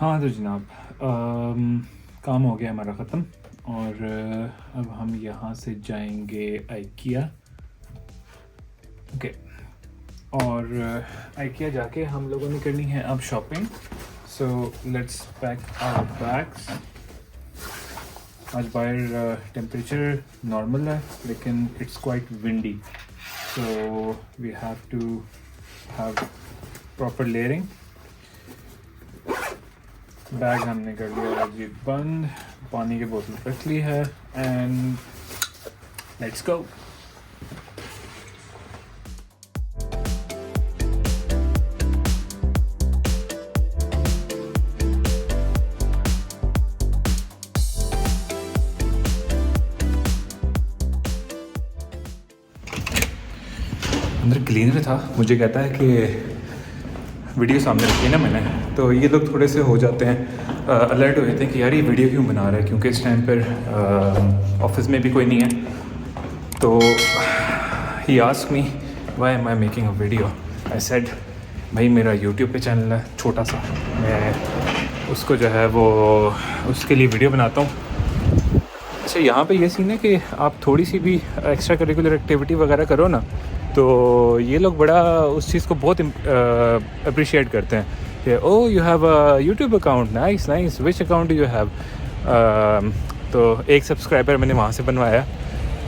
हाँ तो जनाब, काम हो गया हमारा ख़त्म और अब हम यहाँ से जाएंगे आइकिया। ओके, और आइकिया जाके हम लोगों ने करनी है अब shopping. So let's pack our bags. आज बाहर टेम्परेचर नॉर्मल है लेकिन it's quite windy, so we have to have proper layering. Bag हमने कर लिया जी बंद, पानी की बोतल रख ली है एंड लेट्स गो। अंदर क्लीनर था, मुझे कहता है कि वीडियो सामने रखी है ना मैंने, तो ये लोग थोड़े से हो जाते हैं, अलर्ट हो जाते हैं कि यार ये वीडियो क्यों बना रहा है, क्योंकि इस टाइम पर ऑफिस में भी कोई नहीं है। तो he asked me why am I making a video. I said भाई मेरा यूट्यूब पे चैनल है छोटा सा, मैं उसको जो है वो उसके लिए वीडियो बनाता हूँ। अच्छा, यहाँ पे ये सीन है कि आप थोड़ी सी भी एक्स्ट्रा करिकुलर एक्टिविटी वगैरह करो ना, तो ये लोग बड़ा उस चीज़ को बहुत अप्रिशिएट करते हैं कि oh you have a YouTube account, nice nice, which account you have. तो एक सब्सक्राइबर मैंने वहाँ से बनवाया,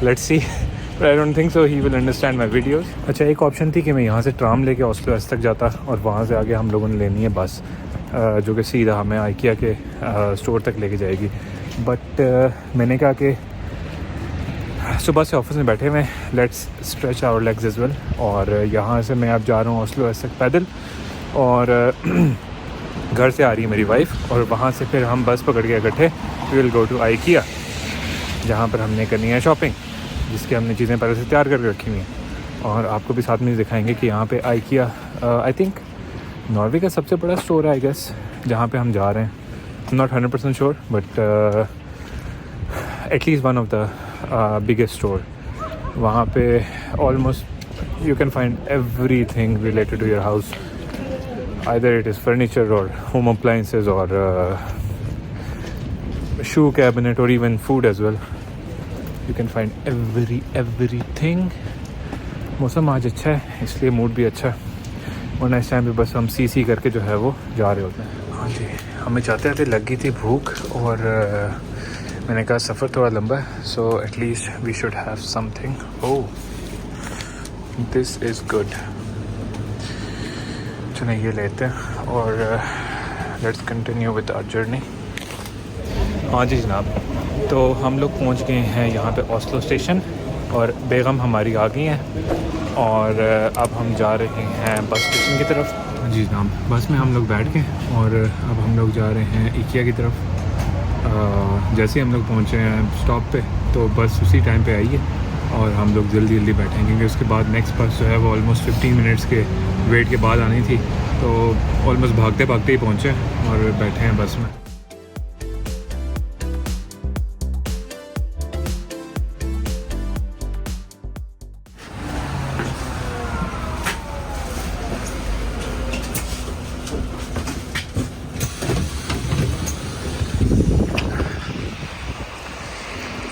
let's see, I don't think so he will understand my videos. अच्छा, एक ऑप्शन थी कि मैं यहाँ से ट्राम लेके ऑस्लो एस तक जाता और वहाँ से आगे हम लोगों ने लेनी है बस, जो कि सीधा हमें आइकिया के स्टोर तक लेके जाएगी। बट मैंने कहा कि सुबह से ऑफिस में बैठे हुए, let's stretch our legs as well. और यहाँ से मैं अब जा रहा हूँ ऑस्लो एस तक पैदल, और घर से आ रही है मेरी वाइफ, और वहाँ से फिर हम बस पकड़ के इकट्ठे we will go to IKEA, जहाँ पर हमने करनी है शॉपिंग, जिसकी हमने चीज़ें पहले से तैयार करके रखी हुई हैं। और आपको भी साथ में दिखाएंगे कि यहाँ पे आइकिया आई थिंक नॉर्वे का सबसे बड़ा स्टोर है आई गेस, जहाँ पे हम जा रहे हैं। Not 100% sure but at least one of the biggest store. वहाँ पे almost you can find everything related to your house, either it is furniture और होम अप्लायंसेस और शू कैबिनेट और even food as well. You can find everything. मौसम आज अच्छा है इसलिए मूड भी अच्छा है, वरना इस टाइम पे बस हम सी करके जो है वो जा रहे होते हैं। हाँ जी, हमें जाते जाते लग गई थी भूख, और मैंने कहा सफ़र थोड़ा लंबा है, so at least we should have something. Oh, this is good. चलिए ये लेते हैं और let's continue with our journey. हाँ जी जनाब, तो हम लोग पहुंच गए हैं यहाँ पे ऑस्लो स्टेशन, और बेगम हमारी आ गई हैं, और अब हम जा रहे हैं बस स्टेशन की तरफ। जी जनाब, बस में हम लोग बैठ गए और अब हम लोग जा रहे हैं आइकिया की तरफ। जैसे हम लोग पहुँचे हैं स्टॉप पे, तो बस उसी टाइम पे आई है, और हम लोग जल्दी जल्दी बैठेंगे क्योंकि उसके बाद नेक्स्ट बस जो है वो ऑलमोस्ट 15 मिनट्स के वेट के बाद आनी थी। तो ऑलमोस्ट भागते भागते ही पहुँचे और बैठे हैं बस में।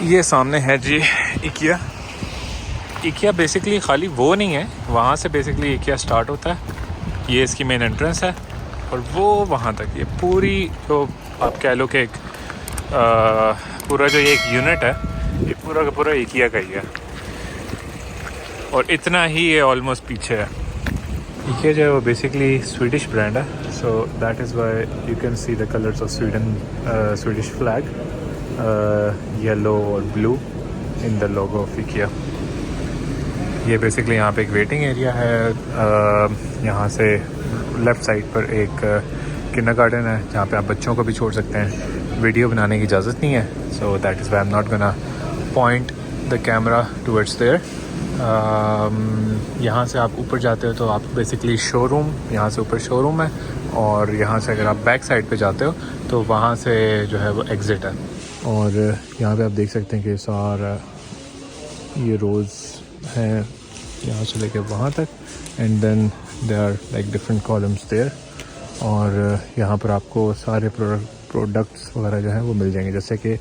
ये सामने है जी आइकिया। आइकिया बेसिकली खाली वो नहीं है, वहाँ से बेसिकली आइकिया स्टार्ट होता है, ये इसकी मेन एंट्रेंस है, और वो वहाँ तक ये पूरी जो आप कह लो कि एक पूरा जो ये एक यूनिट है, ये पूरा का पूरा आइकिया का ही है, और इतना ही ये ऑलमोस्ट पीछे है। आइकिया जो है वो बेसिकली स्वीडिश ब्रांड है, so that is why you can see the colours of Swedish flag, yellow और blue in the logo of IKEA. ये बेसिकली यहाँ पे एक वेटिंग एरिया है। यहाँ से लेफ़्ट साइड पर एक किंडरगार्टन है जहाँ पे आप बच्चों को भी छोड़ सकते हैं। वीडियो बनाने की इजाज़त नहीं है, so that is Y I am not gonna point the camera towards their. यहाँ से आप ऊपर जाते हो तो आप बेसिकली शोरूम, यहाँ से ऊपर शोरूम है, और यहाँ से अगर आप बैक साइड पे जाते हो तो वहाँ से जो है वो एग्ज़िट है। और यहाँ पे आप देख सकते हैं कि सारा ये रोज़ है यहाँ से लेके वहाँ तक, and then they are like different columns there. और यहाँ पर आपको सारे प्रोडक्ट्स वगैरह जो हैं वो मिल जाएंगे। जैसे कि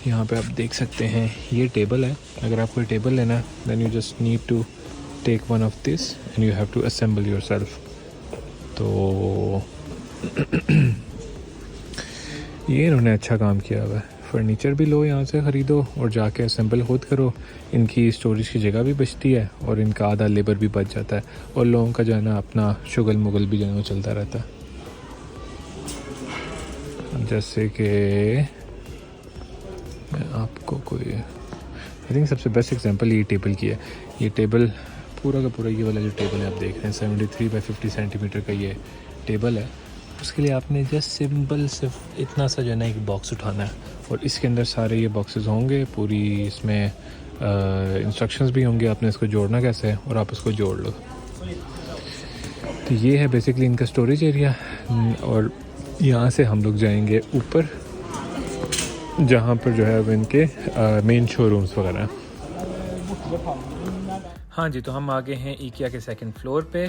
यहाँ पे आप देख सकते हैं ये टेबल है। अगर आपको ये टेबल लेना है then you just need to take one of this and you have to assemble yourself. तो ये इन्होंने अच्छा काम किया हुआ है। फर्नीचर भी लो यहाँ से ख़रीदो और जाके असेंबल खुद करो। इनकी स्टोरेज की जगह भी बचती है और इनका आधा लेबर भी बच जाता है और लोगों का जो है ना अपना शुगल मुगल भी जो है वो चलता रहता है। जैसे कि मैं आपको कोई आई थिंक सबसे बेस्ट एग्जांपल ये टेबल की है। ये टेबल पूरा का पूरा ये वाला जो टेबल है आप देख रहे हैं 73 बाई 50 सेंटीमीटर का ये टेबल है। उसके लिए आपने जस्ट सिंपल सिर्फ इतना सा जो है ना एक बॉक्स उठाना है और इसके अंदर सारे ये बॉक्सेस होंगे। पूरी इसमें इंस्ट्रक्शंस भी होंगे आपने इसको जोड़ना कैसे है और आप इसको जोड़ लो। तो ये है बेसिकली इनका स्टोरेज एरिया और यहाँ से हम लोग जाएंगे ऊपर जहाँ पर जो है वो इनके मेन शोरूम्स वगैरह हैं। हाँ जी, तो हम आ गए हैं IKEA के सेकंड फ्लोर पे।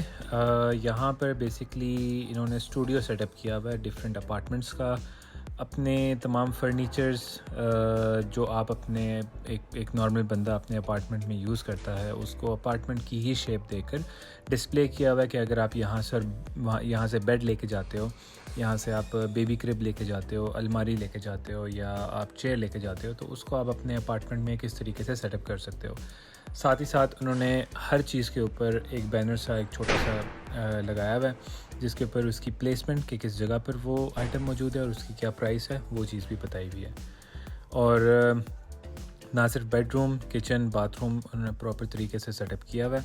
यहाँ पर बेसिकली इन्होंने स्टूडियो सेटअप किया हुआ है डिफरेंट अपार्टमेंट्स का। अपने तमाम फर्नीचर्स जो आप अपने एक नॉर्मल बंदा अपने अपार्टमेंट में यूज़ करता है उसको अपार्टमेंट की ही शेप देकर डिस्प्ले किया हुआ है कि अगर आप यहाँ से बेड लेके जाते हो, यहाँ से आप बेबी क्रिब लेके जाते हो, अलमारी लेके जाते हो या आप चेयर लेके जाते हो तो उसको आप अपने अपार्टमेंट में किस तरीके से सेटअप कर सकते हो। साथ ही साथ उन्होंने हर चीज़ के ऊपर एक बैनर सा एक छोटा सा लगाया हुआ है जिसके ऊपर उसकी प्लेसमेंट कि किस जगह पर वो आइटम मौजूद है और उसकी क्या प्राइस है वो चीज़ भी बताई हुई है। और ना सिर्फ बेडरूम, किचन, बाथरूम उन्होंने प्रॉपर तरीके से सेटअप किया हुआ है।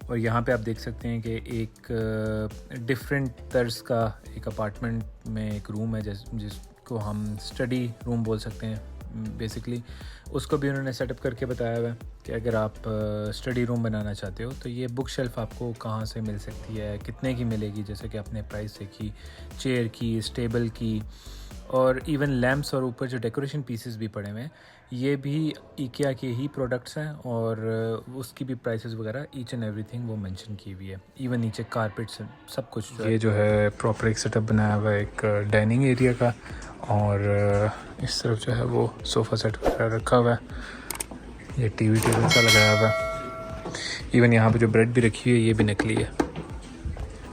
और यहाँ पे आप देख सकते हैं कि एक डिफरेंट तर्ज का एक अपार्टमेंट में एक रूम है जिसको हम स्टडी रूम बोल सकते हैं बेसिकली। उसको भी उन्होंने सेटअप करके बताया हुआ है कि अगर आप स्टडी रूम बनाना चाहते हो तो ये बुक शेल्फ आपको कहाँ से मिल सकती है, कितने की मिलेगी, जैसे कि आपने प्राइस देखी चेयर की, स्टेबल की और इवन लैम्प्स और ऊपर जो डेकोरेशन पीसेस भी पड़े हुए हैं ये भी IKEA के ही प्रोडक्ट्स हैं और उसकी भी प्राइसेस वगैरह ईच एंड एवरीथिंग वो मेंशन की हुई है। इवन नीचे कारपेट्स सब कुछ ये जो है प्रॉपर एक सेटअप बनाया हुआ है एक डाइनिंग एरिया का। और इस तरफ जो है वो सोफ़ा सेट वगैरह रखा हुआ है। ये टीवी टेबल सा लगाया हुआ है। इवन यहाँ पे जो ब्रेड भी रखी हुई है ये भी नकली है।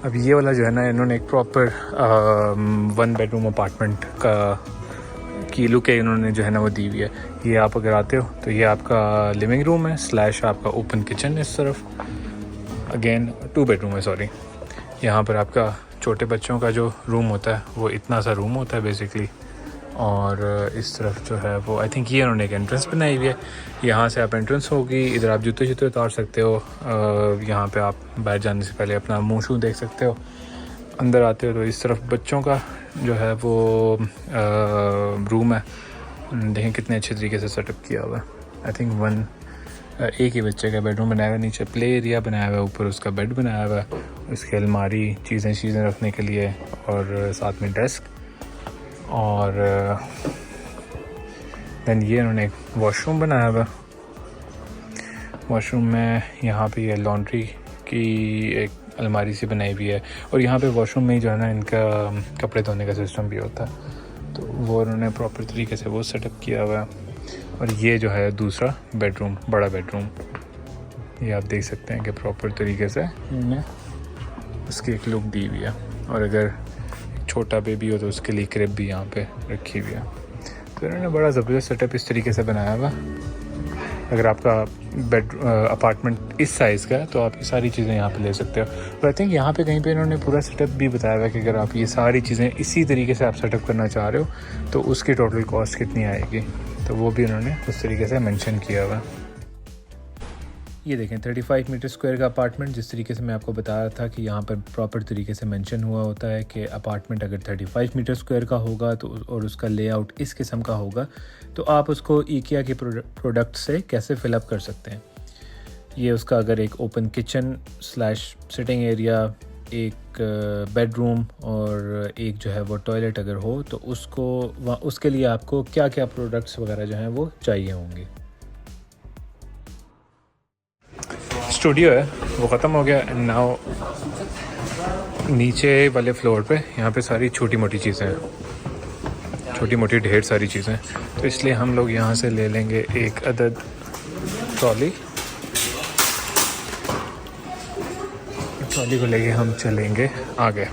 अब ये वाला जो है ना इन्होंने एक प्रॉपर 1 बेडरूम अपार्टमेंट की लुक है इन्होंने जो है ना वो दी हुई है। ये आप अगर आते हो तो ये आपका लिविंग रूम है / आपका ओपन किचन है। इस तरफ अगेन 2 बेडरूम है सॉरी। यहाँ पर आपका छोटे बच्चों का जो रूम होता है वो इतना सा रूम होता है बेसिकली। और इस तरफ जो है वो आई थिंक ये उन्होंने एक एंट्रेंस बनाई हुई है। यहाँ से आप एंट्रेंस होगी, इधर आप जूते उतार सकते हो। यहाँ पे आप बाहर जाने से पहले अपना मुँह शू देख सकते हो। अंदर आते हो तो इस तरफ बच्चों का जो है वो रूम है। देखें कितने अच्छे तरीके से सेटअप किया हुआ है। आई थिंक एक ही बच्चे का बेडरूम बनाया हुआ है, नीचे प्ले एरिया बनाया हुआ है, ऊपर उसका बेड बनाया हुआ है, उसकी अलमारी चीज़ें रखने के लिए और साथ में डेस्क। और दैन ये उन्होंने एक वॉशरूम बनाया हुआ है। वॉशरूम में यहाँ पे ये लॉन्ड्री की एक अलमारी सी बनाई हुई है और यहाँ पे वॉशरूम में ही जो है ना इनका कपड़े धोने का सिस्टम भी होता है। तो वो उन्होंने प्रॉपर तरीके से वो सेटअप किया हुआ है। और ये जो है दूसरा बेडरूम, बड़ा बेडरूम, ये आप देख सकते हैं कि प्रॉपर तरीके से इन्होंने उसकी एक लुक दी हुई है। और अगर छोटा बेबी हो तो उसके लिए क्रिब भी यहाँ पे रखी हुई है। तो इन्होंने बड़ा ज़बरदस्त सेटअप इस तरीके से बनाया हुआ। अगर आपका अपार्टमेंट इस साइज़ का है तो आप ये सारी चीज़ें यहाँ पे ले सकते हो। और आई थिंक यहाँ पे कहीं पे इन्होंने पूरा सेटअप भी बताया हुआ है कि अगर आप ये सारी चीज़ें इसी तरीके से आप सेटअप करना चाह रहे हो तो उसकी टोटल कॉस्ट कितनी आएगी, तो वो भी उन्होंने उस तरीके से मेंशन किया हुआ है। ये देखें 35 मीटर स्क्वायर का अपार्टमेंट। जिस तरीके से मैं आपको बता रहा था कि यहाँ पर प्रॉपर तरीके से मेंशन हुआ होता है कि अपार्टमेंट अगर 35 मीटर स्क्वायर का होगा तो और उसका लेआउट इस किस्म का होगा तो आप उसको IKEA के प्रोडक्ट से कैसे फिलअप कर सकते हैं। ये उसका अगर एक ओपन किचन / सिटिंग एरिया, एक बेडरूम और एक जो है वो टॉयलेट अगर हो तो उसके लिए आपको क्या क्या प्रोडक्ट्स वगैरह जो हैं वो चाहिए होंगे। स्टूडियो है वो ख़त्म हो गया। एंड नाउ नीचे वाले फ्लोर पे यहाँ पे सारी छोटी मोटी चीज़ें हैं, छोटी मोटी ढेर सारी चीज़ें, तो इसलिए हम लोग यहाँ से ले लेंगे एक अदद ट्रॉली। ट्रॉली को लेके हम चलेंगे आगे।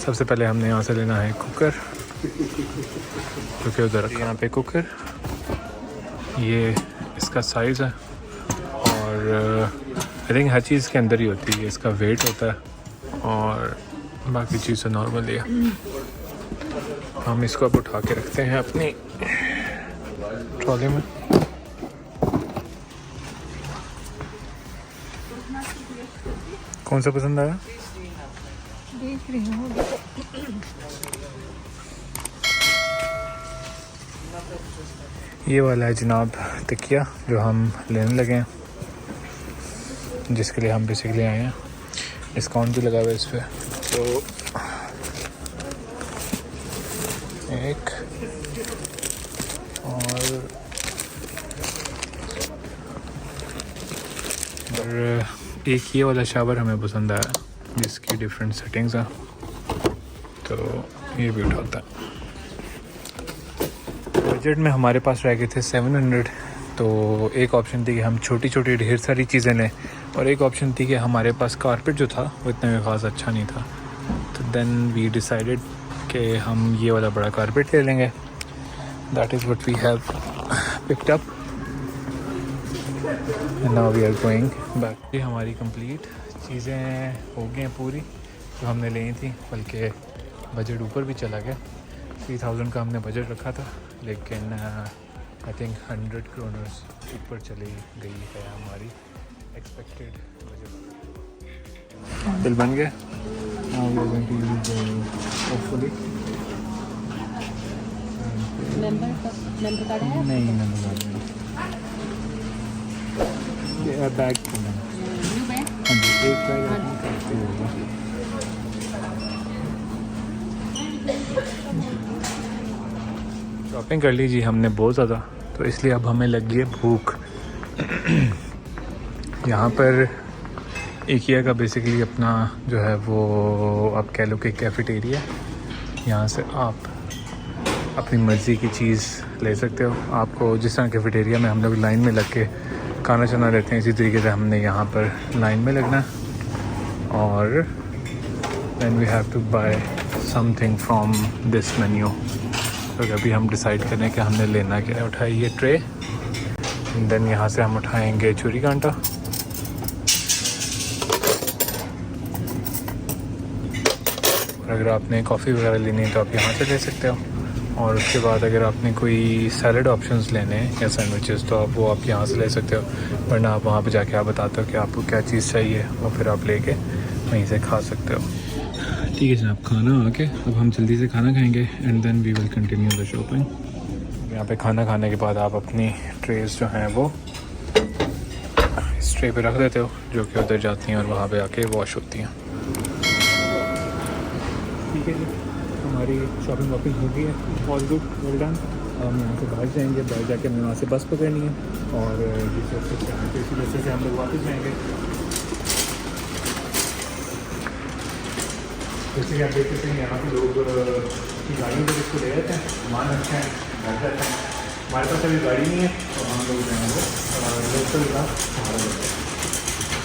सबसे पहले हमने यहाँ से लेना है कुकर, क्योंकि उधर यहाँ पे कुकर, ये इसका साइज़ है और आई थिंक हर चीज़ के अंदर ही होती है, इसका वेट होता है और बाकी चीज़ें नॉर्मल है। हम इसको अब उठा के रखते हैं अपनी ट्रॉली में। कौन सा पसंद आया? देख रही हूँ। ये वाला है जनाब तकिया जो हम लेने लगे हैं, जिसके लिए हम बेसिकली आए हैं। डिस्काउंट भी लगा हुआ है इस पर, तो एक और एक ये वाला शावर हमें पसंद आया, जिसकी डिफरेंट सेटिंग्स हैं, तो ये भी उठाता है। बजट में हमारे पास रह गए थे 700, तो एक ऑप्शन थी कि हम छोटी छोटी ढेर सारी चीज़ें लें, और एक ऑप्शन थी कि हमारे पास कारपेट जो था वो इतना भी ख़ास अच्छा नहीं था। तो देन वी डिसाइडेड कि हम ये वाला बड़ा कारपेट ले लेंगे। That is what we have picked up and now we are going back. ये हमारी कंप्लीट चीज़ें हो गई हैं पूरी जो हमने ली थी, बल्कि बजट ऊपर भी चला गया। 3000 का हमने बजट रखा था, लेकिन आई थिंक 100 क्रोनर्स ऊपर चली गई है हमारी एक्सपेक्टेड बजट। बिल बन गया। मेंबर कार्ड है? नहीं, मेंबर कार्ड नहीं। Bag new bag? हाँ जी, एक बैग होगा। शॉपिंग कर लीजिए हमने बहुत ज़्यादा, तो इसलिए अब हमें लग गई है भूख। यहाँ पर IKEA का बेसिकली अपना जो है वो आप कह लो कि कैफेटेरिया, यहाँ से आप अपनी मर्ज़ी की चीज़ ले सकते हो। आपको जिस तरह कैफेटेरिया में हम लोग लाइन में लग के खाना चना लेते हैं, इसी तरीके से हमने यहाँ पर लाइन में लगना, और then we have to buy something from this menu. तो अभी हम डिसाइड करें कि हमने लेना क्या है। उठाई ये ट्रे, देन यहाँ से हम उठाएंगे छुरी कांटा, और अगर आपने कॉफ़ी वगैरह लेनी है तो आप यहाँ से ले सकते हो। और उसके बाद अगर आपने कोई सैलड ऑप्शंस लेने हैं या सैंडविचेस, तो आप वो आप यहाँ से ले सकते हो, वरना आप वहाँ पे जाके आप बताते हो कि आपको क्या चीज़ चाहिए, और फिर आप लेके वहीं से खा सकते हो। ठीक है जनाब, खाना आ के अब हम जल्दी से खाना खाएंगे and then we will continue the shopping. यहाँ पे खाना खाने के बाद आप अपनी ट्रेस जो हैं वो इस ट्रे पे रख देते हो, जो कि उधर जाती हैं और वहाँ पे आके वॉश होती हैं। ठीक है जी, हमारी शॉपिंग वॉपिंग हो गई है, ऑल गुड, वेल डन। हम यहाँ से बाहर जाएंगे, बाहर जाके हमें वहाँ से बस पकड़नी है, और इसी बस से हम लोग वापस जाएंगे। जैसे आप देख सकते हैं यहाँ पे लोग गाड़ियों पर इसको ले जाते हैं, सामान रखते हैं, घर जाते हैं। हमारे पास अभी गाड़ी नहीं है, तो हम लोग जो है वो लोकल का सहारा लेते हैं।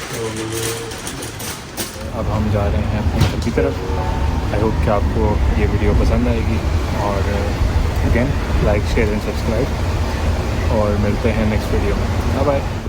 तो अब हम जा रहे हैं अपनी घर की तरफ। आई होप कि आपको ये वीडियो पसंद आएगी, और again like share and subscribe, और मिलते हैं नेक्स्ट वीडियो में। Bye bye.